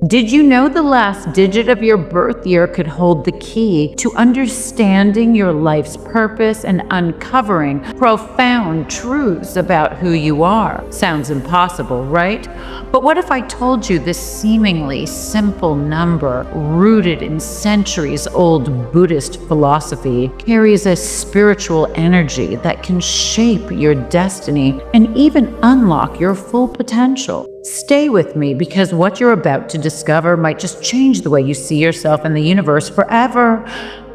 Did you know the last digit of your birth year could hold the key to understanding your life's purpose and uncovering profound truths about who you are? Sounds impossible, right? But what if I told you this seemingly simple number, rooted in centuries-old Buddhist philosophy, carries a spiritual energy that can shape your destiny and even unlock your full potential? Stay with me, because what you're about to discover might just change the way you see yourself in the universe forever.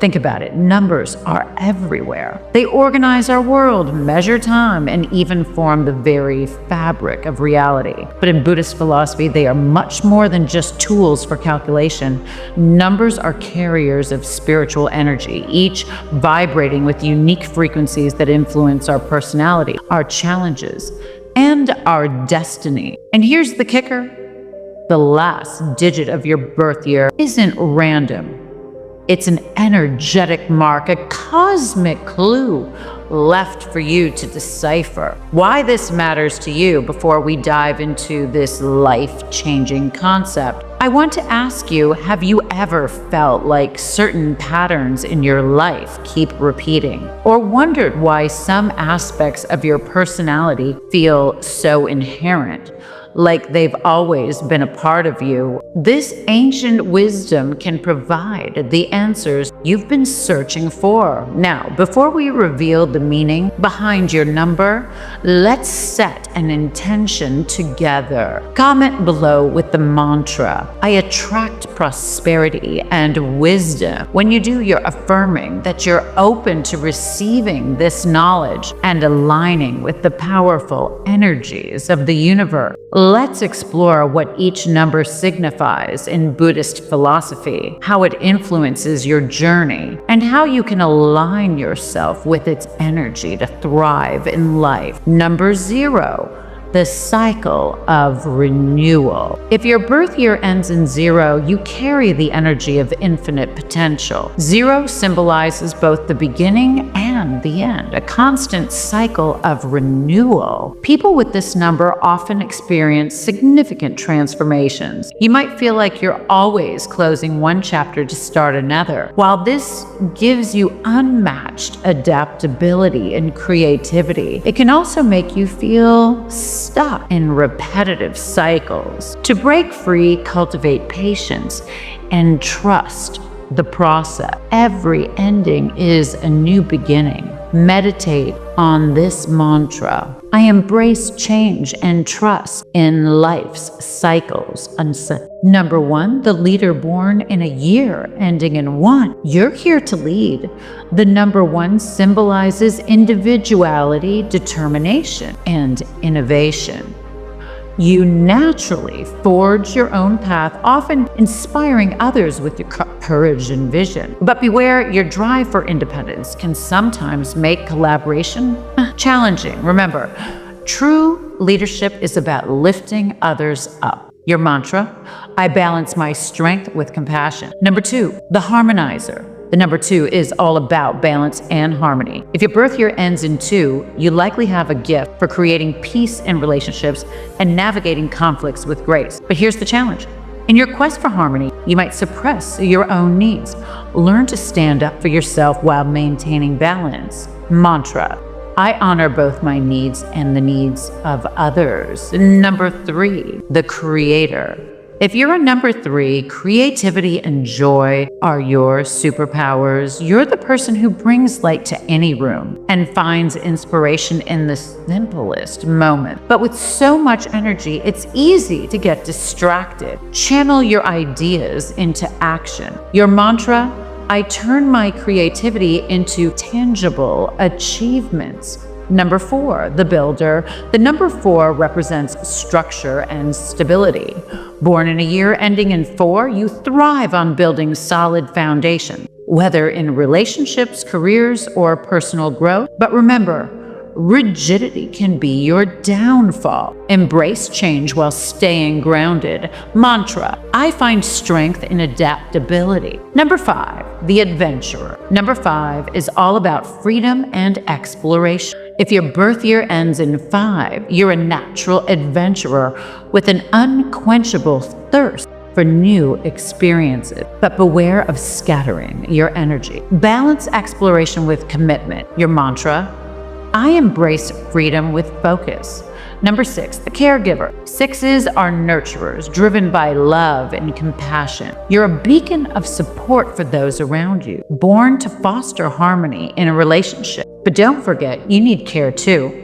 Think about it. Numbers are everywhere. They organize our world, measure time, and even form the very fabric of reality. But in Buddhist philosophy, they are much more than just tools for calculation. Numbers are carriers of spiritual energy, each vibrating with unique frequencies that influence our personality, our challenges, and our destiny. And here's the kicker: the last digit of your birth year isn't random. It's an energetic mark, a cosmic clue left for you to decipher. Why this matters to you before we dive into this life-changing concept, I want to ask you, have you ever felt like certain patterns in your life keep repeating? Or wondered why some aspects of your personality feel so inherent, like they've always been a part of you? This ancient wisdom can provide the answers you've been searching for. Now, before we reveal the meaning behind your number, let's set an intention together. Comment below with the mantra, "I attract prosperity and wisdom." When you do, you're affirming that you're open to receiving this knowledge and aligning with the powerful energies of the universe. Let's explore what each number signifies in Buddhist philosophy, how it influences your journey, and how you can align yourself with its energy to thrive in life. Number 0. The cycle of renewal. If your birth year ends in 0, you carry the energy of infinite potential. 0 symbolizes both the beginning and the end, a constant cycle of renewal. People with this number often experience significant transformations. You might feel like you're always closing one chapter to start another. While this gives you unmatched adaptability and creativity, it can also make you feel stuck in repetitive cycles. To break free, cultivate patience and trust the process. Every ending is a new beginning. Meditate on this mantra. I embrace change and trust in life's cycles. Number 1, the leader born in a year ending in 1. You're here to lead. The number 1 symbolizes individuality, determination, and innovation. You naturally forge your own path, often inspiring others with your courage and vision. But beware, your drive for independence can sometimes make collaboration challenging. Remember, true leadership is about lifting others up. Your mantra: I balance my strength with compassion. Number 2, the harmonizer. The number 2 is all about balance and harmony. If your birth year ends in 2, you likely have a gift for creating peace in relationships and navigating conflicts with grace. But here's the challenge. In your quest for harmony, you might suppress your own needs. Learn to stand up for yourself while maintaining balance. Mantra: I honor both my needs and the needs of others. Number 3, the creator. If you're a number 3, creativity and joy are your superpowers. You're the person who brings light to any room and finds inspiration in the simplest moment. But with so much energy, it's easy to get distracted. Channel your ideas into action. Your mantra: I turn my creativity into tangible achievements. Number 4, the builder. The number 4 represents structure and stability. Born in a year ending in 4, you thrive on building solid foundation, whether in relationships, careers, or personal growth. But remember, rigidity can be your downfall. Embrace change while staying grounded. Mantra: I find strength in adaptability. Number 5, the adventurer. Number 5 is all about freedom and exploration. If your birth year ends in 5, you're a natural adventurer with an unquenchable thirst for new experiences. But beware of scattering your energy. Balance exploration with commitment. Your mantra: I embrace freedom with focus. Number 6, the caregiver. 6s are nurturers, driven by love and compassion. You're a beacon of support for those around you, born to foster harmony in a relationship. But don't forget, you need care too.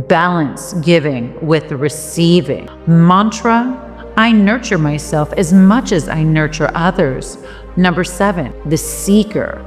Balance giving with receiving. Mantra: I nurture myself as much as I nurture others. Number 7, the seeker.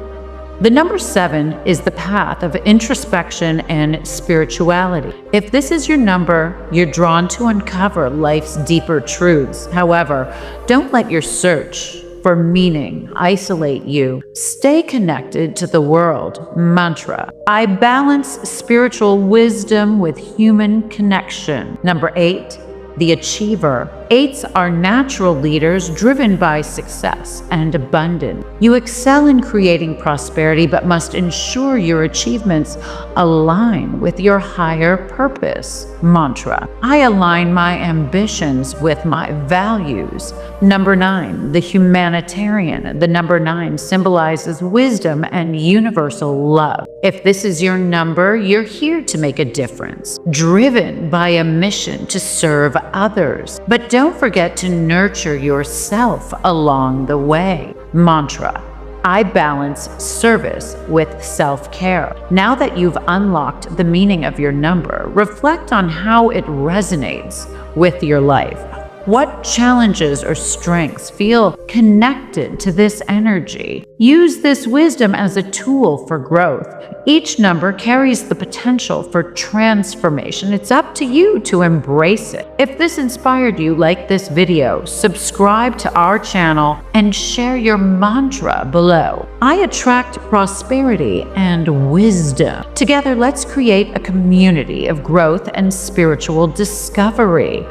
The number 7 is the path of introspection and spirituality. If this is your number, you're drawn to uncover life's deeper truths. However, don't let your search for meaning isolate you. Stay connected to the world. Mantra: I balance spiritual wisdom with human connection. Number 8, the achiever. 8s are natural leaders, driven by success and abundance. You excel in creating prosperity, but must ensure your achievements align with your higher purpose. Mantra: I align my ambitions with my values. Number 9, the humanitarian. The number 9 symbolizes wisdom and universal love. If this is your number, you're here to make a difference, driven by a mission to serve others. But don't forget to nurture yourself along the way. Mantra: I balance service with self-care. Now that you've unlocked the meaning of your number, reflect on how it resonates with your life. What challenges or strengths feel connected to this energy? Use this wisdom as a tool for growth. Each number carries the potential for transformation. It's up to you to embrace it. If this inspired you, like this video, subscribe to our channel, and share your mantra below. I attract prosperity and wisdom. Together, let's create a community of growth and spiritual discovery.